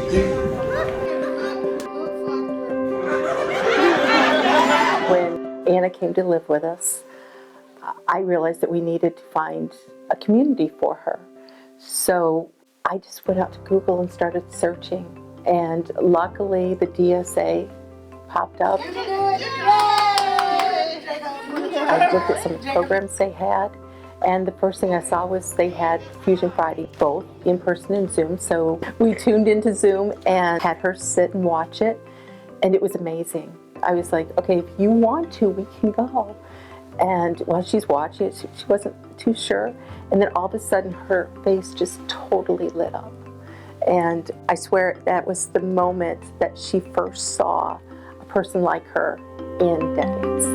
When Anna came to live with us, I realized that we needed to find a community for her. So I just went out to Google and started searching. And luckily, the DSA popped up. I looked at some of the programs they had. And the first thing I saw was they had Fusion Friday, both in person and Zoom. So we tuned into Zoom and had her sit and watch it. And it was amazing. I was like, okay, if you want to, we can go. And while she's watching it, she wasn't too sure. And then all of a sudden, her face just totally lit up. And I swear that was the moment that she first saw a person like her in decades.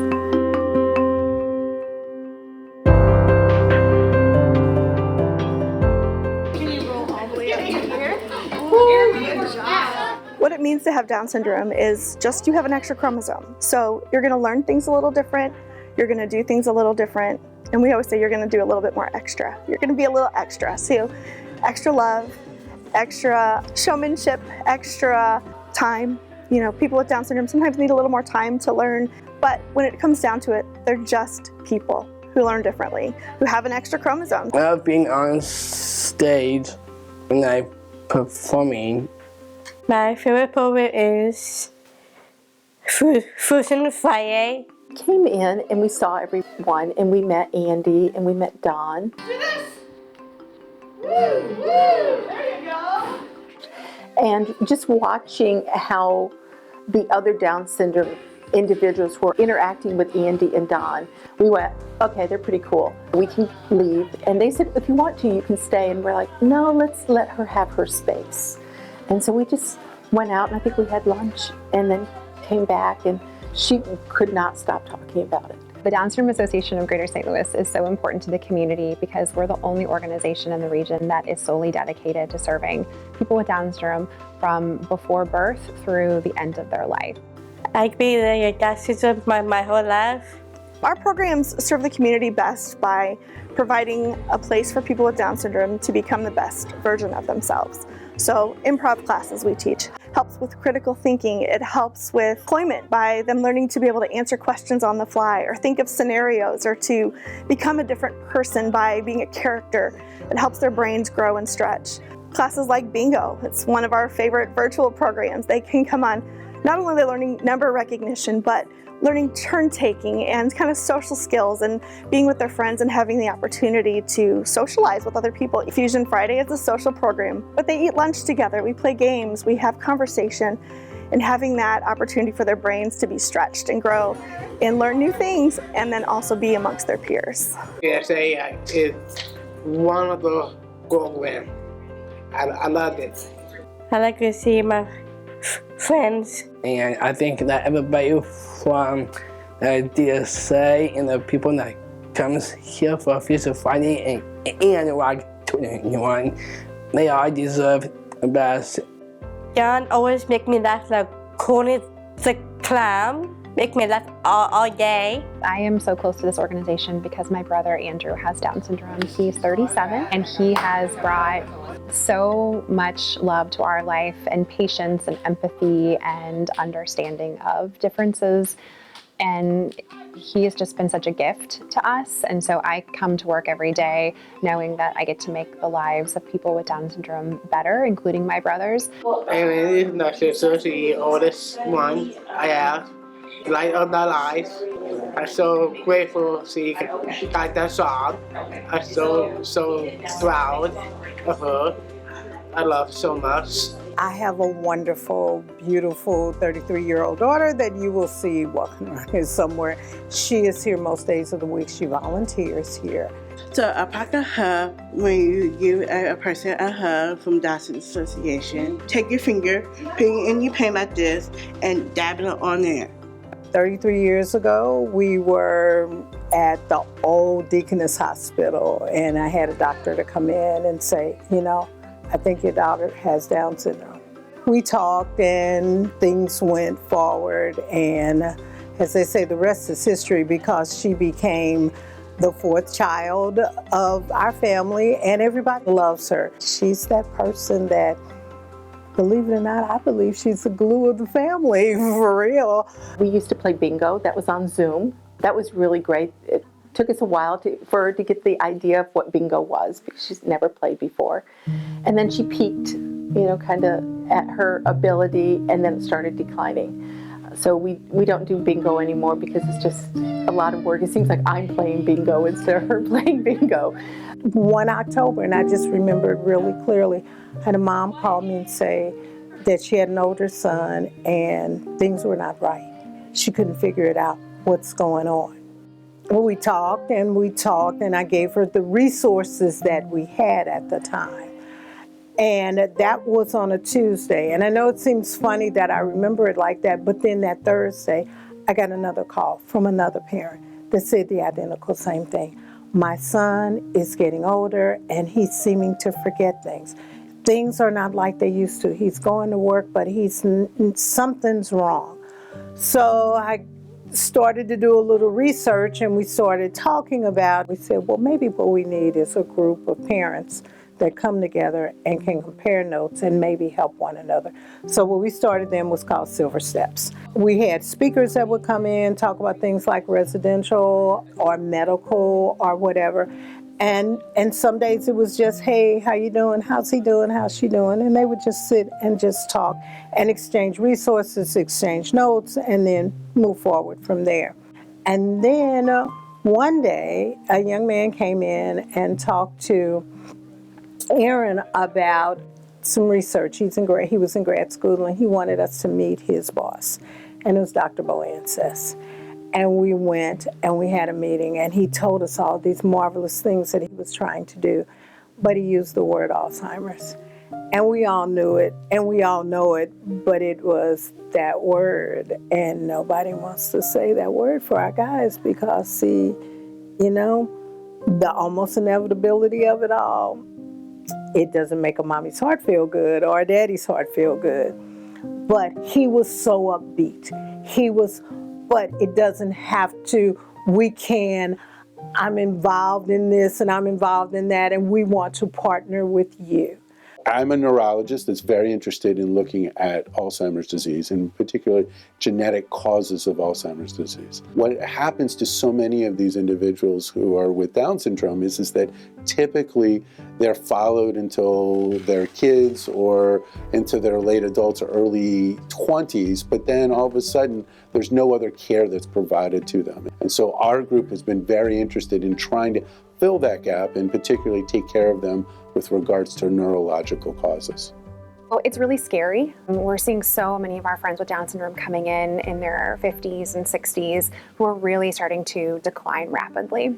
What it means to have Down syndrome is just you have an extra chromosome. So you're going to learn things a little different. You're going to do things a little different. And we always say you're going to do a little bit more extra. You're going to be a little extra. So extra love, extra showmanship, extra time. You know, people with Down syndrome sometimes need a little more time to learn. But when it comes down to it, they're just people who learn differently, who have an extra chromosome. I love being on stage when I'm performing. My favorite program is Fusion Friday. Came in and we saw everyone, and we met Andy and we met Don. Do this! Woo! Woo! There you go! And just watching how the other Down syndrome individuals were interacting with Andy and Don, we went, okay, they're pretty cool. We can leave. And they said, if you want to, you can stay. And we're like, no, let's let her have her space. And so we just went out, and I think we had lunch and then came back, and she could not stop talking about it. The Down Syndrome Association of Greater St. Louis is so important to the community because we're the only organization in the region that is solely dedicated to serving people with Down syndrome from before birth through the end of their life. I've been with Down syndrome my whole life. Our programs serve the community best by providing a place for people with Down syndrome to become the best version of themselves. So improv classes we teach helps with critical thinking. It helps with employment by them learning to be able to answer questions on the fly or think of scenarios or to become a different person by being a character. It helps their brains grow and stretch. Classes like bingo, it's one of our favorite virtual programs. They can come on, not only are they learning number recognition, but learning turn taking and kind of social skills and being with their friends and having the opportunity to socialize with other people. Fusion Friday is a social program, but they eat lunch together, we play games, we have conversation, and having that opportunity for their brains to be stretched and grow and learn new things and then also be amongst their peers. DSA is one of the programs. I love it. I like to see my friends. And I think that everybody from the DSA and the people that comes here for Fusion Friday and Rock 21, they all deserve the best. John always make me laugh like Coney the clown, make me laugh all day. I am so close to this organization because my brother Andrew has Down syndrome. He's 37 and he has brought so much love to our life and patience and empathy and understanding of differences. And he has just been such a gift to us. And so I come to work every day knowing that I get to make the lives of people with Down syndrome better, including my brothers. And it is not just the oldest one I have. Light of their lives. I'm so grateful to see that song. I'm so proud of her. I love her so much. I have a wonderful, beautiful 33-year-old daughter that you will see walking around here somewhere. She is here most days of the week. She volunteers here. So a pocket hug, when you give a person a hug from Down Syndrome Association, take your finger, put it in your pen like this, and dab it on there. 33 years ago, we were at the old Deaconess Hospital, and I had a doctor to come in and say, you know, I think your daughter has Down syndrome. We talked and things went forward, and as they say, the rest is history because she became the fourth child of our family and everybody loves her. She's that person that believe it or not, I believe she's the glue of the family, for real. We used to play bingo. That was on Zoom. That was really great. It took us a while for her to get the idea of what bingo was because she's never played before. And then she peaked, kind of at her ability, and then it started declining. So we don't do bingo anymore because it's just a lot of work. It seems like I'm playing bingo instead of her playing bingo. One October, and I just remember it really clearly, I had a mom call me and say that she had an older son and things were not right. She couldn't figure it out, what's going on. Well, we talked, and I gave her the resources that we had at the time. And that was on a Tuesday. And I know it seems funny that I remember it like that, but then that Thursday, I got another call from another parent that said the identical same thing. My son is getting older and he's seeming to forget things. Things are not like they used to. He's going to work, but something's wrong. So I started to do a little research and we started talking about, we said, well, maybe what we need is a group of parents that come together and can compare notes and maybe help one another. So what we started then was called Silver Steps. We had speakers that would come in, talk about things like residential or medical or whatever. And some days it was just, hey, how you doing? How's he doing? How's she doing? And they would just sit and just talk and exchange resources, exchange notes, and then move forward from there. And then one day, a young man came in and talked to Aaron about some research. He was in grad school and he wanted us to meet his boss. And it was Dr. Boances. And we went and we had a meeting and he told us all these marvelous things that he was trying to do. But he used the word Alzheimer's. And we all knew it and we all know it, but it was that word. And nobody wants to say that word for our guys because, see, the almost inevitability of it all. It doesn't make a mommy's heart feel good or a daddy's heart feel good. But he was so upbeat. But it doesn't have to, I'm involved in this and I'm involved in that and we want to partner with you. I'm a neurologist that's very interested in looking at Alzheimer's disease, and particularly genetic causes of Alzheimer's disease. What happens to so many of these individuals who are with Down syndrome is that typically they're followed until they're kids or into their late adults or early 20s, but then all of a sudden there's no other care that's provided to them. And so our group has been very interested in trying to fill that gap and particularly take care of them with regards to neurological causes. Well, it's really scary. We're seeing so many of our friends with Down syndrome coming in their 50s and 60s who are really starting to decline rapidly.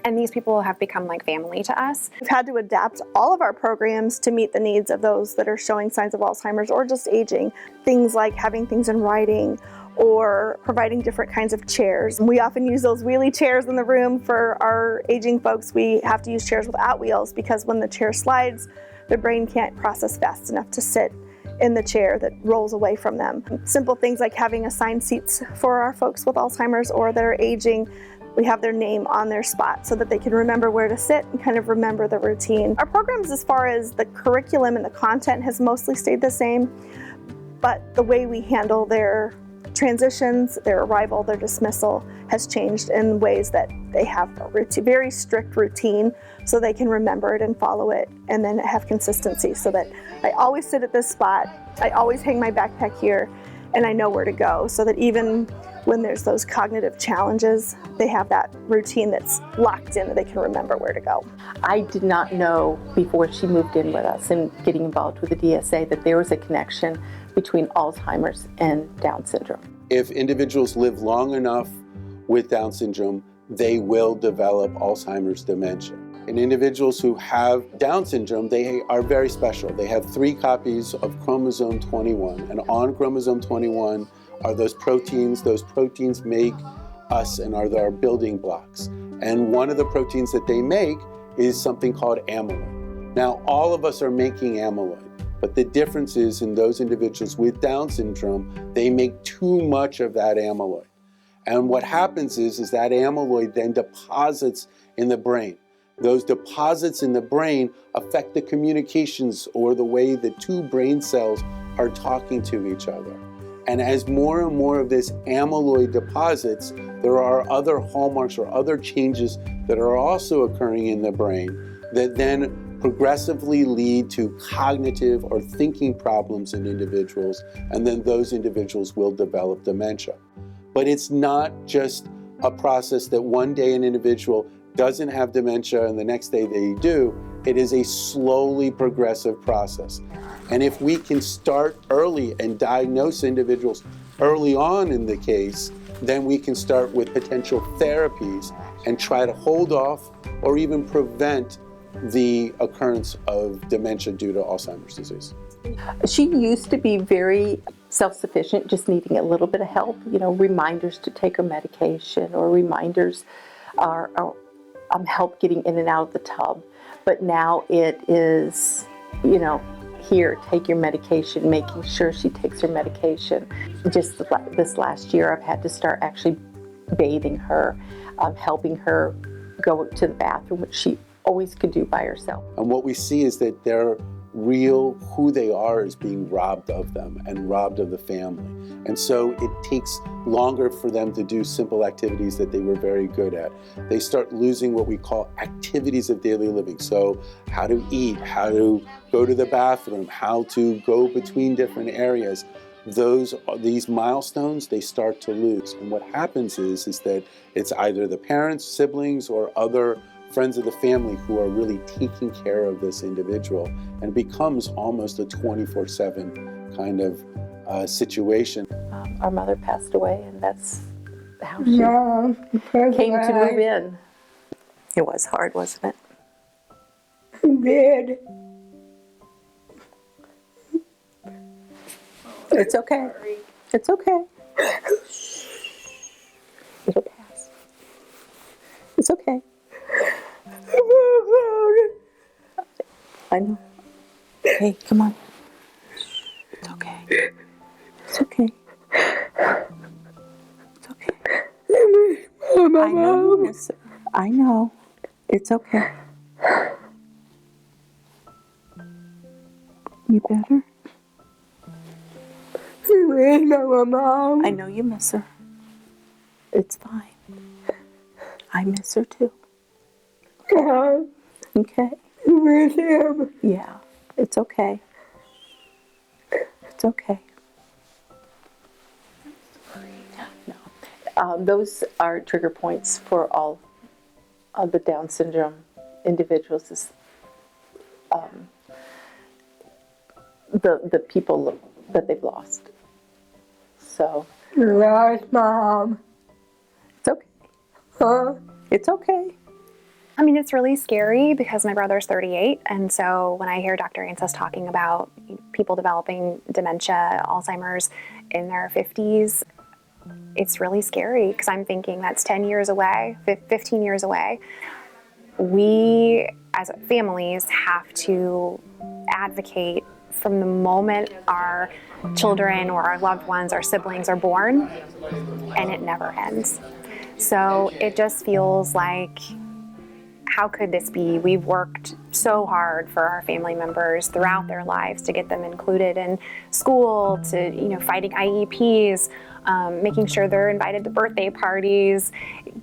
And these people have become like family to us. We've had to adapt all of our programs to meet the needs of those that are showing signs of Alzheimer's or just aging. Things like having things in writing or providing different kinds of chairs. We often use those wheelie chairs in the room for our aging folks. We have to use chairs without wheels because when the chair slides, their brain can't process fast enough to sit in the chair that rolls away from them. Simple things like having assigned seats for our folks with Alzheimer's or that are aging. We have their name on their spot so that they can remember where to sit and kind of remember the routine. Our programs, as far as the curriculum and the content, has mostly stayed the same, but the way we handle their transitions, their arrival, their dismissal has changed in ways that they have a very strict routine so they can remember it and follow it and then have consistency so that I always sit at this spot, I always hang my backpack here, and I know where to go so that even when there's those cognitive challenges, they have that routine that's locked in that they can remember where to go. I did not know before she moved in with us and getting involved with the DSA that there was a connection between Alzheimer's and Down syndrome. If individuals live long enough with Down syndrome, they will develop Alzheimer's dementia. And individuals who have Down syndrome, they are very special. They have 3 copies of chromosome 21, and on chromosome 21 are those proteins. Those proteins make us and are our building blocks. And one of the proteins that they make is something called amyloid. Now, all of us are making amyloid. But the difference is in those individuals with Down syndrome, they make too much of that amyloid. And what happens is that amyloid then deposits in the brain. Those deposits in the brain affect the communications or the way the two brain cells are talking to each other. And as more and more of this amyloid deposits, there are other hallmarks or other changes that are also occurring in the brain that then progressively lead to cognitive or thinking problems in individuals, and then those individuals will develop dementia. But it's not just a process that one day an individual doesn't have dementia and the next day they do. It is a slowly progressive process. And if we can start early and diagnose individuals early on in the case, then we can start with potential therapies and try to hold off or even prevent the occurrence of dementia due to Alzheimer's disease. She used to be very self-sufficient, just needing a little bit of help, reminders to take her medication or reminders or help getting in and out of the tub. But now it is, here, take your medication, making sure she takes her medication. Just this last year, I've had to start actually bathing her, helping her go to the bathroom, which she always could do by herself. And what we see is that their real who they are is being robbed of them and robbed of the family. And so it takes longer for them to do simple activities that they were very good at. They start losing what we call activities of daily living. So how to eat, how to go to the bathroom, how to go between different areas. These milestones, they start to lose. And what happens is that it's either the parents, siblings, or other friends of the family who are really taking care of this individual, and it becomes almost a 24/7 kind of situation. Our mother passed away, and that's how she came to move in. It was hard, wasn't it? It did. It's okay. It's okay. It'll pass. It's okay. I know. Hey, come on. It's okay. It's okay. It's okay. I know you miss her. I know. It's okay. You better? I know you miss her. It's fine. I miss her too. Okay. Yeah, it's okay. It's okay. No. Those are trigger points for all of the Down syndrome individuals. Is, the people that they've lost. So. Lost Mom. It's okay. It's okay. I mean, it's really scary because my brother's 38, and so when I hear Dr. Ances talking about people developing dementia, Alzheimer's in their 50s, it's really scary because I'm thinking that's 10 years away, 15 years away. We, as families, have to advocate from the moment our children or our loved ones, our siblings are born, and it never ends. So it just feels like, how could this be? We've worked so hard for our family members throughout their lives to get them included in school, to fighting IEPs, making sure they're invited to birthday parties,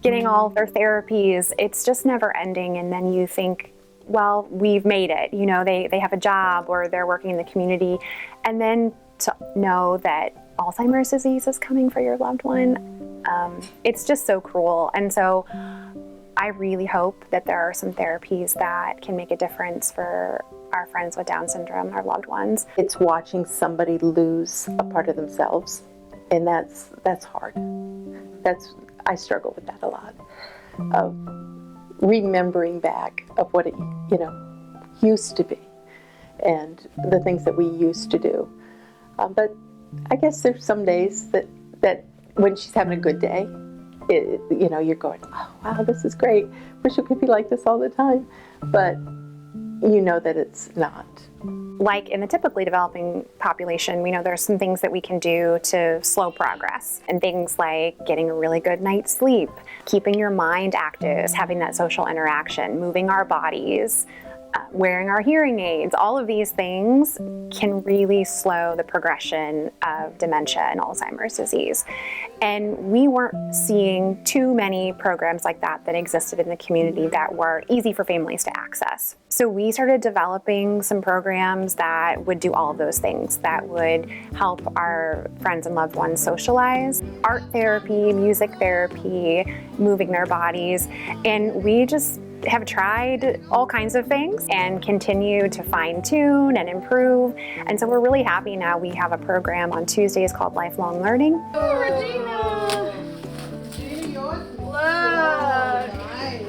getting all of their therapies. It's just never ending. And then you think, well, we've made it. They have a job or they're working in the community. And then to know that Alzheimer's disease is coming for your loved one, it's just so cruel. And so I really hope that there are some therapies that can make a difference for our friends with Down syndrome, our loved ones. It's watching somebody lose a part of themselves, and that's hard. I struggle with that a lot, of remembering back of what it used to be, and the things that we used to do. But I guess there's some days that when she's having a good day, you're going, oh, wow, this is great. Wish it could be like this all the time. But you know that it's not. Like in the typically developing population, we know there's some things that we can do to slow progress, and things like getting a really good night's sleep, keeping your mind active, having that social interaction, moving our bodies, wearing our hearing aids. All of these things can really slow the progression of dementia and Alzheimer's disease. And we weren't seeing too many programs like that existed in the community that were easy for families to access. So we started developing some programs that would do all of those things, that would help our friends and loved ones socialize, art therapy, music therapy, moving their bodies. And we just have tried all kinds of things and continue to fine tune and improve. And so we're really happy now. We have a program on Tuesdays called Lifelong Learning.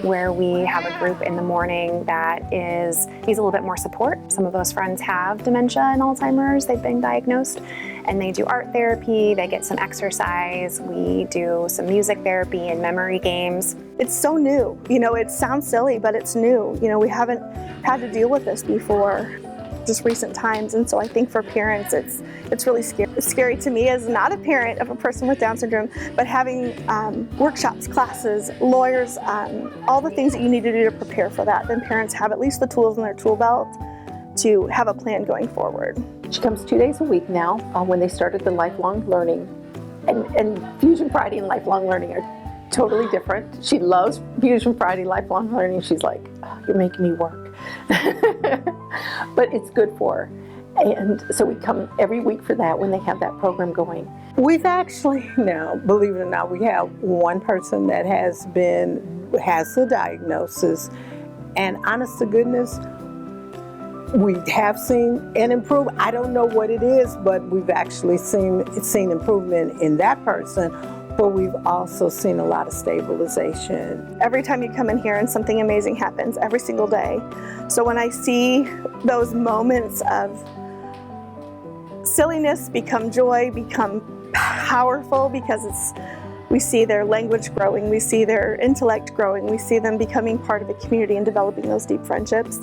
Where we have a group in the morning that needs a little bit more support. Some of those friends have dementia and Alzheimer's, they've been diagnosed, and they do art therapy, they get some exercise, we do some music therapy and memory games. It's so new. You know, it sounds silly, but it's new. You know, we haven't had to deal with this before, just recent times, and so I think for parents it's really scary. It's scary to me as not a parent of a person with Down syndrome, but having workshops, classes, lawyers, all the things that you need to do to prepare for that. Then parents have at least the tools in their tool belt to have a plan going forward. She comes 2 days a week now. When they started the Lifelong Learning, and Fusion Friday and Lifelong Learning are totally different. She loves Fusion Friday, Lifelong Learning. She's like, oh, you're making me work. But it's good for her. And so we come every week for that when they have that program going. We've actually now, believe it or not, we have one person that has the diagnosis, and honest to goodness, we have seen an improvement. I don't know what it is, but we've actually seen improvement in that person, but we've also seen a lot of stabilization. Every time you come in here and something amazing happens, every single day. So when I see those moments of silliness become joy, become powerful, because we see their language growing, we see their intellect growing, we see them becoming part of a community and developing those deep friendships.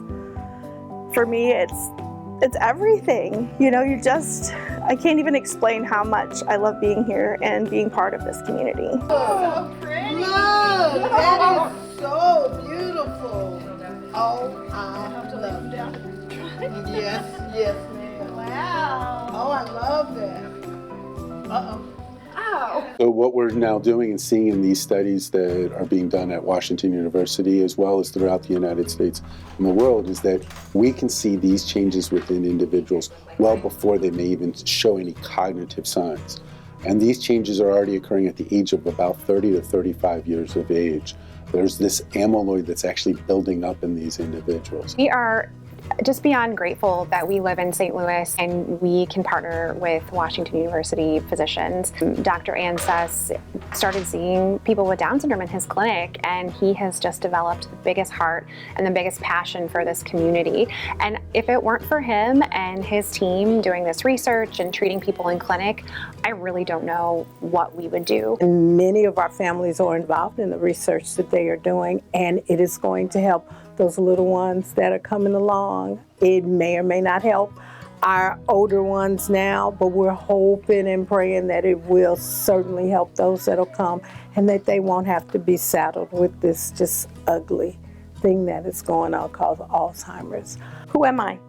For me, it's everything. You know, I can't even explain how much I love being here and being part of this community. So pretty. Look, that is so beautiful. Oh, I love it. Yes, ma'am. Wow. Oh, I love that. Uh-oh. Ow. So what we're now doing and seeing in these studies that are being done at Washington University as well as throughout the United States and the world is that we can see these changes within individuals well before they may even show any cognitive signs. And these changes are already occurring at the age of about 30 to 35 years of age. There's this amyloid that's actually building up in these individuals. We are just beyond grateful that we live in St. Louis and we can partner with Washington University physicians. Dr. Ansess started seeing people with Down syndrome in his clinic, and he has just developed the biggest heart and the biggest passion for this community. And if it weren't for him and his team doing this research and treating people in clinic, I really don't know what we would do. And many of our families are involved in the research that they are doing, and it is going to help those little ones that are coming along. It may or may not help our older ones now, but we're hoping and praying that it will certainly help those that'll come, and that they won't have to be saddled with this just ugly thing that is going on called Alzheimer's. Who am I?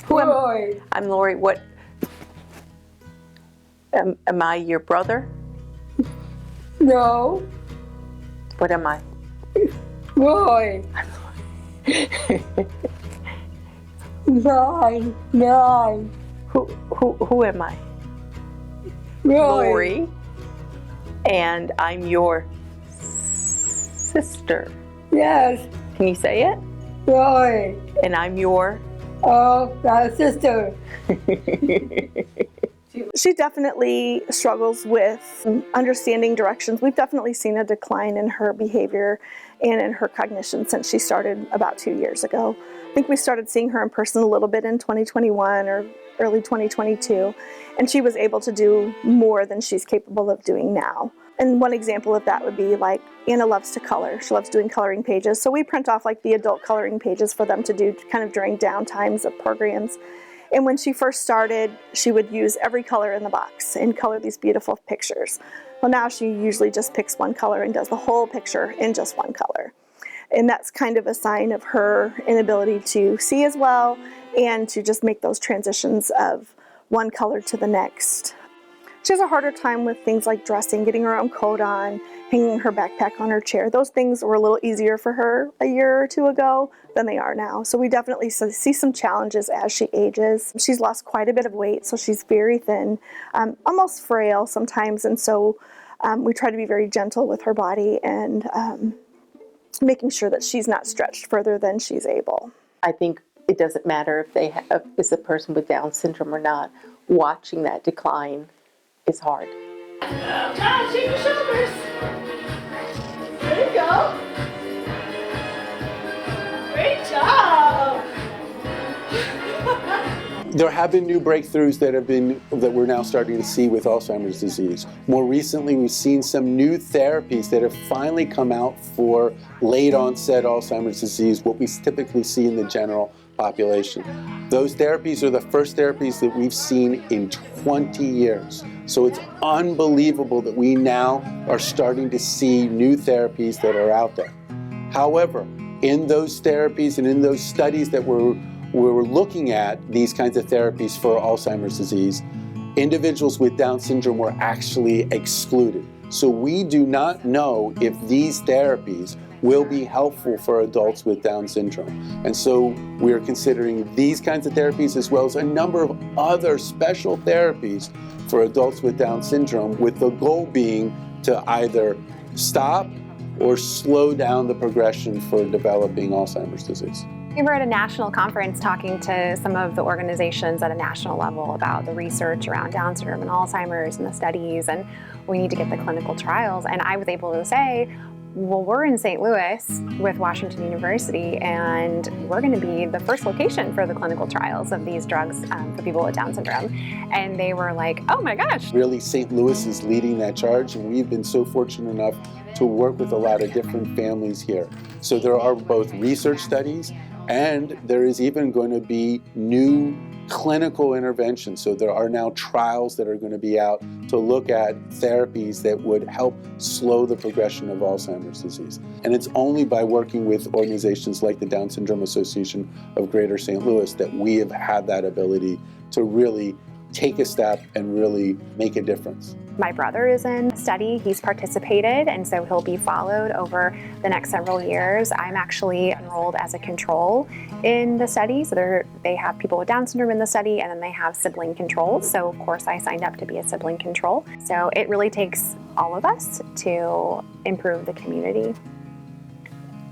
Who am I? I'm Lori. What? Am I your brother? No. What am I? Roy. Nine. Who am I? Roy. Lori. And I'm your sister. Yes. Can you say it? Roy. And I'm your My sister. She definitely struggles with understanding directions. We've definitely seen a decline in her behavior and in her cognition since she started about 2 years ago. I think we started seeing her in person a little bit in 2021 or early 2022, and she was able to do more than she's capable of doing now. And one example of that would be like Anna loves to color. She loves doing coloring pages. So we print off like the adult coloring pages for them to do kind of during down times of programs. And when she first started, she would use every color in the box and color these beautiful pictures. Well, now she usually just picks one color and does the whole picture in just one color. And that's kind of a sign of her inability to see as well and to just make those transitions of one color to the next. She has a harder time with things like dressing, getting her own coat on, hanging her backpack on her chair. Those things were a little easier for her a year or two ago than they are now. So we definitely see some challenges as she ages. She's lost quite a bit of weight, so she's very thin, almost frail sometimes. And so we try to be very gentle with her body and making sure that she's not stretched further than she's able. I think it doesn't matter if they is a person with Down syndrome or not. Watching that decline is hard. Now, shake your shoulders. There you go. Great job. There have been new breakthroughs that we're now starting to see with Alzheimer's disease. More recently, we've seen some new therapies that have finally come out for late onset Alzheimer's disease, what we typically see in the general population. Those therapies are the first therapies that we've seen in 20 years. So it's unbelievable that we now are starting to see new therapies that are out there. However, in those therapies and in those studies that we're looking at these kinds of therapies for Alzheimer's disease, individuals with Down syndrome were actually excluded. So we do not know if these therapies will be helpful for adults with Down syndrome. And so we're considering these kinds of therapies as well as a number of other special therapies for adults with Down syndrome, with the goal being to either stop or slow down the progression for developing Alzheimer's disease. We were at a national conference talking to some of the organizations at a national level about the research around Down syndrome and Alzheimer's and the studies, and we need to get the clinical trials. And I was able to say, well, we're in St. Louis with Washington University, and we're going to be the first location for the clinical trials of these drugs for people with Down syndrome. And they were like, oh my gosh. Really, St. Louis is leading that charge, and we've been so fortunate enough to work with a lot of different families here. So there are both research studies, and there is even going to be new clinical interventions. So there are now trials that are going to be out to look at therapies that would help slow the progression of Alzheimer's disease. And it's only by working with organizations like the Down Syndrome Association of Greater St. Louis that we have had that ability to really take a step and really make a difference. My brother is in a study, he's participated, and so he'll be followed over the next several years. I'm actually enrolled as a control in the study, so they have people with Down syndrome in the study, and then they have sibling controls, so of course I signed up to be a sibling control. So it really takes all of us to improve the community.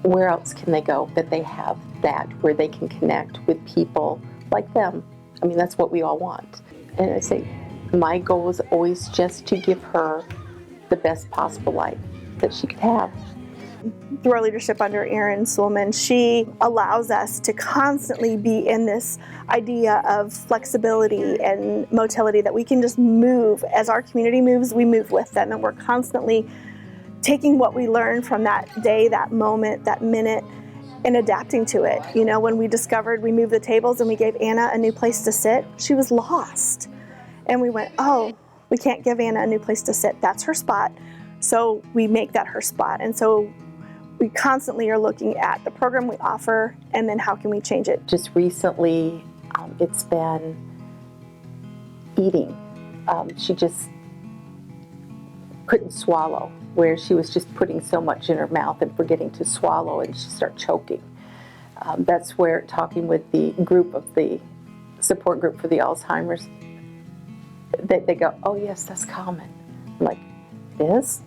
Where else can they go that they have that, where they can connect with people like them? I mean, that's what we all want. And I say, my goal is always just to give her the best possible life that she could have. Through our leadership under Erin Suleman, she allows us to constantly be in this idea of flexibility and motility, that we can just move. As our community moves, we move with them, and we're constantly taking what we learned from that day, that moment, that minute, and adapting to it. You know, when we discovered we moved the tables and we gave Anna a new place to sit, she was lost. And we went, oh, we can't give Anna a new place to sit. That's her spot. So we make that her spot. And so we constantly are looking at the program we offer and then how can we change it. Just recently, it's been eating. She just couldn't swallow, where she was just putting so much in her mouth and forgetting to swallow, and she started choking. That's where, talking with the group of the support group for the Alzheimer's, they go, oh yes, that's common. I'm like, it is?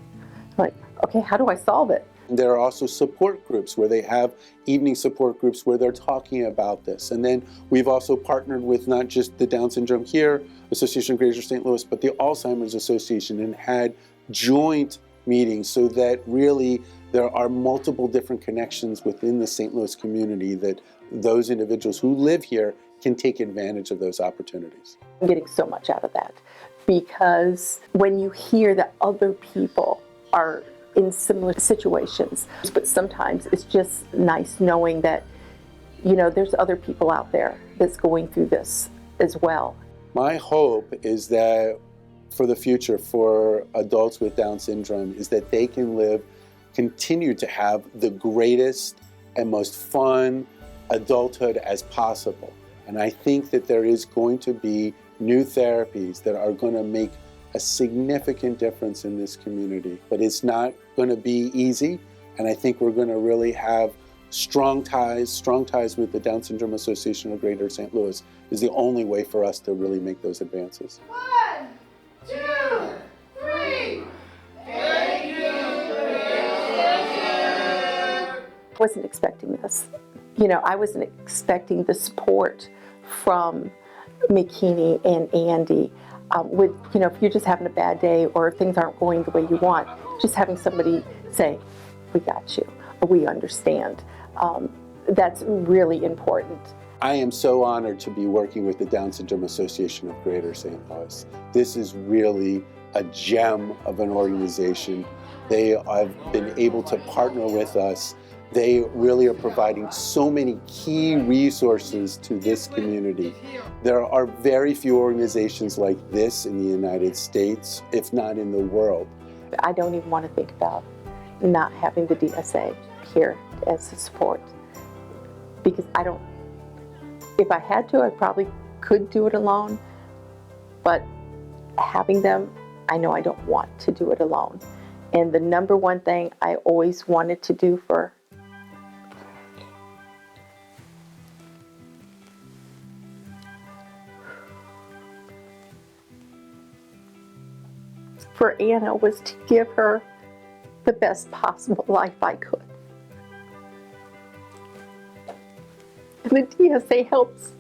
I'm like, okay, how do I solve it? There are also support groups where they have evening support groups where they're talking about this. And then we've also partnered with not just the Down Syndrome Here Association of Greater St. Louis, but the Alzheimer's Association, and had joint meetings so that really there are multiple different connections within the St. Louis community that those individuals who live here can take advantage of those opportunities. I'm getting so much out of that because when you hear that other people are in similar situations, but sometimes it's just nice knowing that, you know, there's other people out there that's going through this as well. My hope is that for the future, for adults with Down syndrome, is that they can continue to have the greatest and most fun adulthood as possible. And I think that there is going to be new therapies that are going to make a significant difference in this community. But it's not going to be easy, and I think we're going to really have strong ties with the Down Syndrome Association of Greater St. Louis is the only way for us to really make those advances. 1, 2, 3. Thank you. I wasn't expecting this. You know, I wasn't expecting the support from McKinney and Andy. With, you know, if you're just having a bad day or things aren't going the way you want, just having somebody say, we got you, or we understand. That's really important. I am so honored to be working with the Down Syndrome Association of Greater St. Louis. This is really a gem of an organization. They have been able to partner with us. They really are providing so many key resources to this community. There are very few organizations like this in the United States, if not in the world. I don't even want to think about not having the DSA here as a support, because if I had to, I probably could do it alone, but having them, I know I don't want to do it alone. And the number one thing I always wanted to do for Anna was to give her the best possible life I could. And the DSA helps.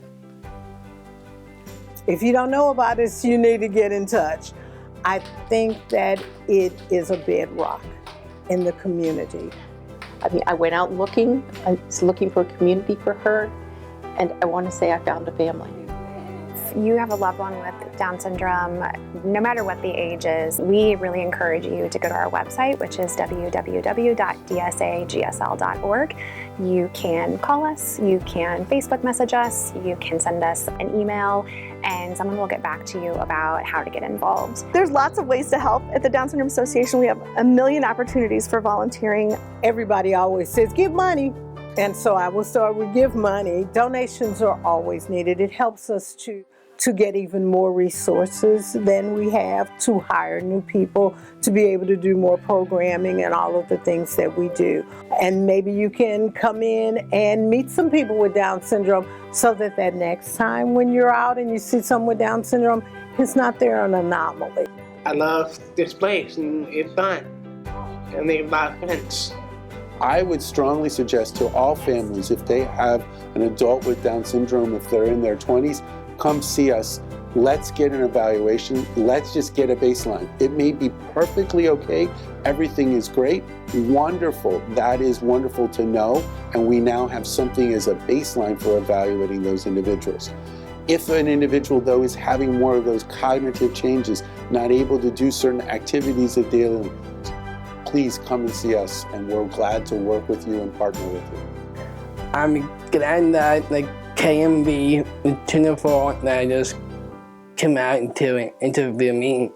If you don't know about this, you need to get in touch. I think that it is a bedrock in the community. I mean, I went out looking. I was looking for a community for her, and I want to say I found a family. If you have a loved one with Down syndrome, no matter what the age is, we really encourage you to go to our website, which is www.dsagsl.org. You can call us, you can Facebook message us, you can send us an email, and someone will get back to you about how to get involved. There's lots of ways to help. At the Down Syndrome Association, we have a million opportunities for volunteering. Everybody always says, give money. And so I will start with give money. Donations are always needed. It helps us to get even more resources than we have, to hire new people, to be able to do more programming and all of the things that we do. And maybe you can come in and meet some people with Down syndrome so that next time when you're out and you see someone with Down syndrome, it's not there an anomaly. I love this place and it's fun. And they have a lot of friends. I would strongly suggest to all families, if they have an adult with Down syndrome, if they're in their 20s, come see us. Let's get an evaluation. Let's just get a baseline. It may be perfectly okay. Everything is great. Wonderful. That is wonderful to know. And we now have something as a baseline for evaluating those individuals. If an individual, though, is having more of those cognitive changes, not able to do certain activities of daily life, please come and see us, and we're glad to work with you and partner with you. I'm glad that KMOV 24 that just came out to interview me.